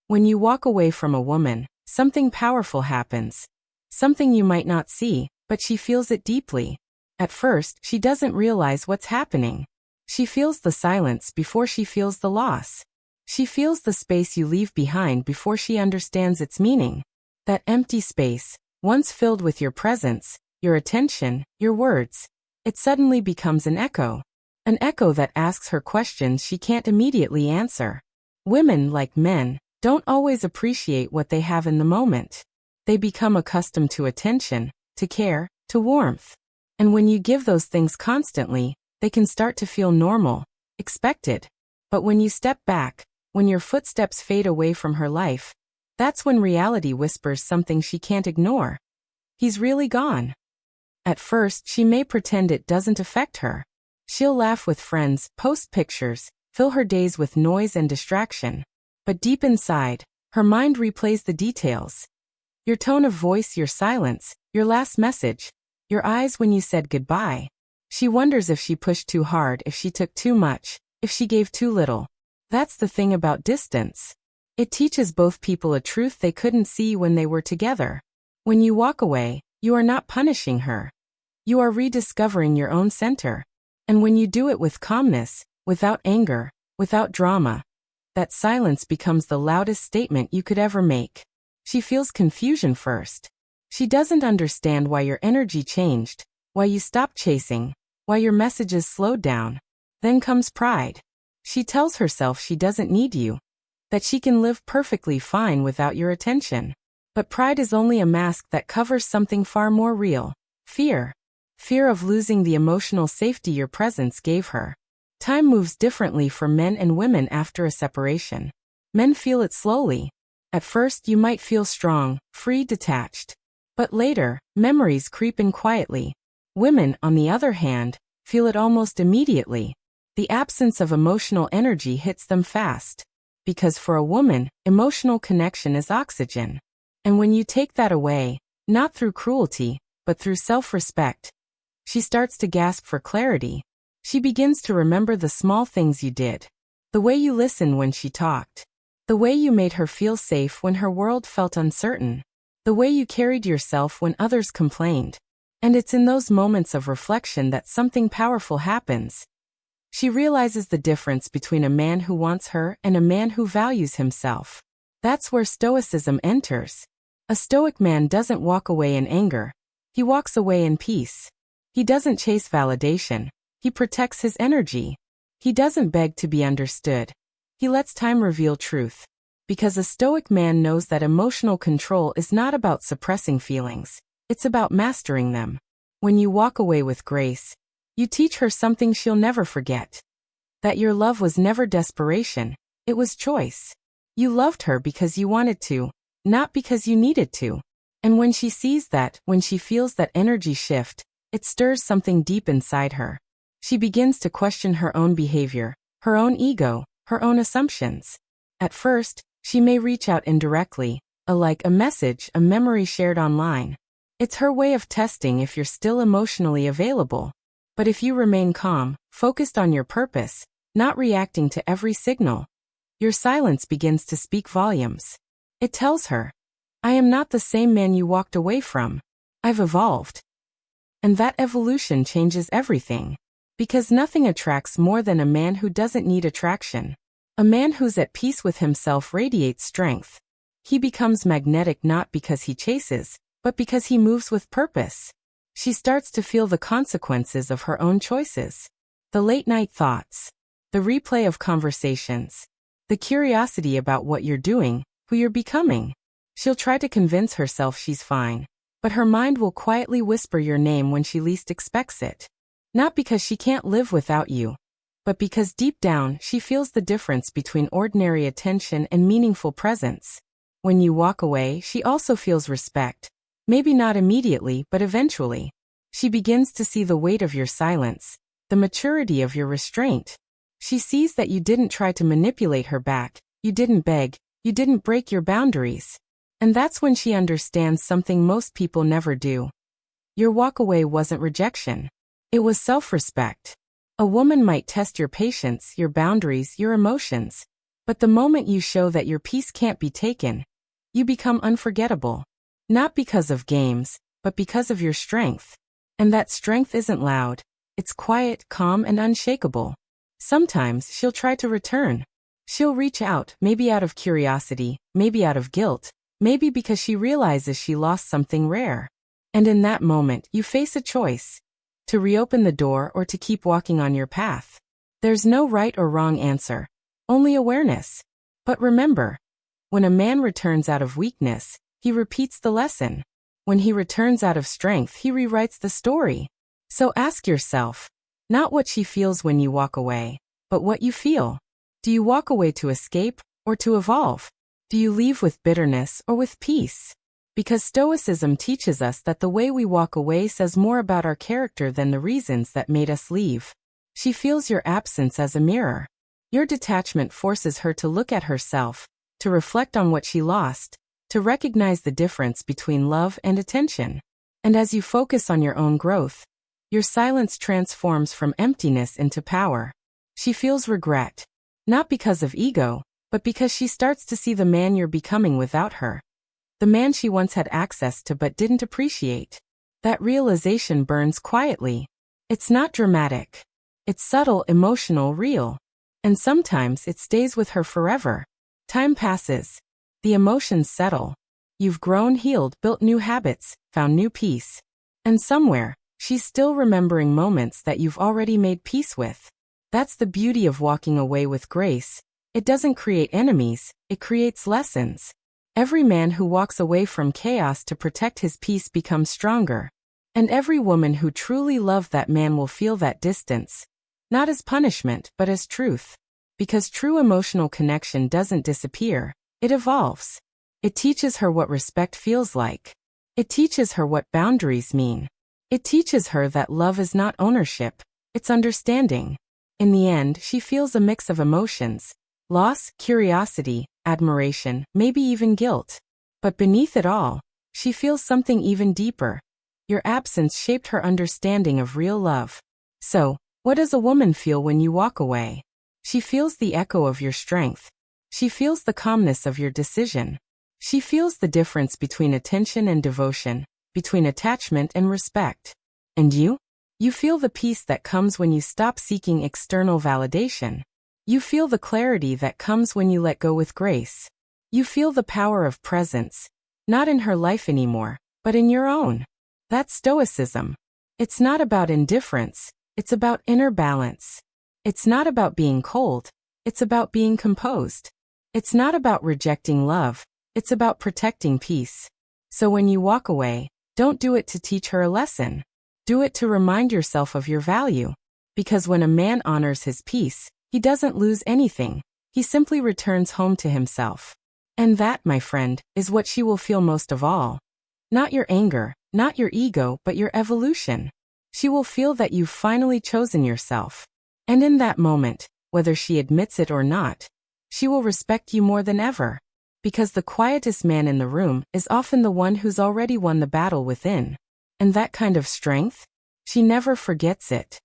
When you walk away from a woman, something powerful happens. Something you might not see, but she feels it deeply. At first, she doesn't realize what's happening. She feels the silence before she feels the loss. She feels the space you leave behind before she understands its meaning. That empty space, once filled with your presence, your attention, your words, it suddenly becomes an echo. An echo that asks her questions she can't immediately answer. Women, like men, don't always appreciate what they have in the moment. They become accustomed to attention, to care, to warmth. And when you give those things constantly, they can start to feel normal, expected. But when you step back, when your footsteps fade away from her life, that's when reality whispers something she can't ignore. He's really gone. At first, she may pretend it doesn't affect her. She'll laugh with friends, post pictures, fill her days with noise and distraction. But deep inside, her mind replays the details. Your tone of voice, your silence, your last message, your eyes when you said goodbye. She wonders if she pushed too hard, if she took too much, if she gave too little. That's the thing about distance. It teaches both people a truth they couldn't see when they were together. When you walk away, you are not punishing her. You are rediscovering your own center. And when you do it with calmness, without anger, without drama, that silence becomes the loudest statement you could ever make. She feels confusion first. She doesn't understand why your energy changed, why you stopped chasing, why your messages slowed down. Then comes pride. She tells herself she doesn't need you, that she can live perfectly fine without your attention. But pride is only a mask that covers something far more real: fear. Fear of losing the emotional safety your presence gave her. Time moves differently for men and women after a separation. Men feel it slowly. At first, you might feel strong, free, detached. But later, memories creep in quietly. Women, on the other hand, feel it almost immediately. The absence of emotional energy hits them fast. Because for a woman, emotional connection is oxygen. And when you take that away, not through cruelty, but through self-respect, she starts to gasp for clarity. She begins to remember the small things you did. The way you listened when she talked. The way you made her feel safe when her world felt uncertain. The way you carried yourself when others complained. And it's in those moments of reflection that something powerful happens. She realizes the difference between a man who wants her and a man who values himself. That's where Stoicism enters. A Stoic man doesn't walk away in anger. He walks away in peace. He doesn't chase validation. He protects his energy. He doesn't beg to be understood. He lets time reveal truth. Because a Stoic man knows that emotional control is not about suppressing feelings. It's about mastering them. When you walk away with grace, you teach her something she'll never forget. That your love was never desperation. It was choice. You loved her because you wanted to, not because you needed to. And when she sees that, when she feels that energy shift, it stirs something deep inside her. She begins to question her own behavior, her own ego, her own assumptions. At first, she may reach out indirectly, a like, a message, a memory shared online. It's her way of testing if you're still emotionally available. But if you remain calm, focused on your purpose, not reacting to every signal, your silence begins to speak volumes. It tells her, I am not the same man you walked away from. I've evolved. And that evolution changes everything. Because nothing attracts more than a man who doesn't need attraction. A man who's at peace with himself radiates strength. He becomes magnetic not because he chases, but because he moves with purpose. She starts to feel the consequences of her own choices. The late-night thoughts. The replay of conversations. The curiosity about what you're doing, who you're becoming. She'll try to convince herself she's fine. But her mind will quietly whisper your name when she least expects it. Not because she can't live without you, but because deep down she feels the difference between ordinary attention and meaningful presence. When you walk away, she also feels respect. Maybe not immediately, but eventually. She begins to see the weight of your silence, the maturity of your restraint. She sees that you didn't try to manipulate her back, you didn't beg, you didn't break your boundaries. And that's when she understands something most people never do. Your walkaway wasn't rejection. It was self-respect. A woman might test your patience, your boundaries, your emotions. But the moment you show that your peace can't be taken, you become unforgettable. Not because of games, but because of your strength. And that strength isn't loud. It's quiet, calm, and unshakable. Sometimes she'll try to return. She'll reach out, maybe out of curiosity, maybe out of guilt, maybe because she realizes she lost something rare. And in that moment, you face a choice: to reopen the door or to keep walking on your path. There's no right or wrong answer, only awareness. But remember, when a man returns out of weakness, he repeats the lesson. When he returns out of strength, he rewrites the story. So ask yourself, not what she feels when you walk away, but what you feel. Do you walk away to escape or to evolve? Do you leave with bitterness or with peace? Because Stoicism teaches us that the way we walk away says more about our character than the reasons that made us leave. She feels your absence as a mirror. Your detachment forces her to look at herself, to reflect on what she lost, to recognize the difference between love and attention. And as you focus on your own growth, your silence transforms from emptiness into power. She feels regret, not because of ego, but because she starts to see the man you're becoming without her. The man she once had access to but didn't appreciate. That realization burns quietly. It's not dramatic. It's subtle, emotional, real. And sometimes it stays with her forever. Time passes. The emotions settle. You've grown, healed, built new habits, found new peace. And somewhere, she's still remembering moments that you've already made peace with. That's the beauty of walking away with grace. It doesn't create enemies, it creates lessons. Every man who walks away from chaos to protect his peace becomes stronger. And every woman who truly loved that man will feel that distance. Not as punishment, but as truth. Because true emotional connection doesn't disappear, it evolves. It teaches her what respect feels like. It teaches her what boundaries mean. It teaches her that love is not ownership, it's understanding. In the end, she feels a mix of emotions: loss, curiosity, admiration, maybe even guilt. But beneath it all, she feels something even deeper. Your absence shaped her understanding of real love. So, what does a woman feel when you walk away? She feels the echo of your strength. She feels the calmness of your decision. She feels the difference between attention and devotion, between attachment and respect. And you? You feel the peace that comes when you stop seeking external validation. You feel the clarity that comes when you let go with grace. You feel the power of presence, not in her life anymore, but in your own. That's Stoicism. It's not about indifference, it's about inner balance. It's not about being cold, it's about being composed. It's not about rejecting love, it's about protecting peace. So when you walk away, don't do it to teach her a lesson. Do it to remind yourself of your value. Because when a man honors his peace, he doesn't lose anything. He simply returns home to himself. And that, my friend, is what she will feel most of all. Not your anger, not your ego, but your evolution. She will feel that you've finally chosen yourself. And in that moment, whether she admits it or not, she will respect you more than ever. Because the quietest man in the room is often the one who's already won the battle within. And that kind of strength? She never forgets it.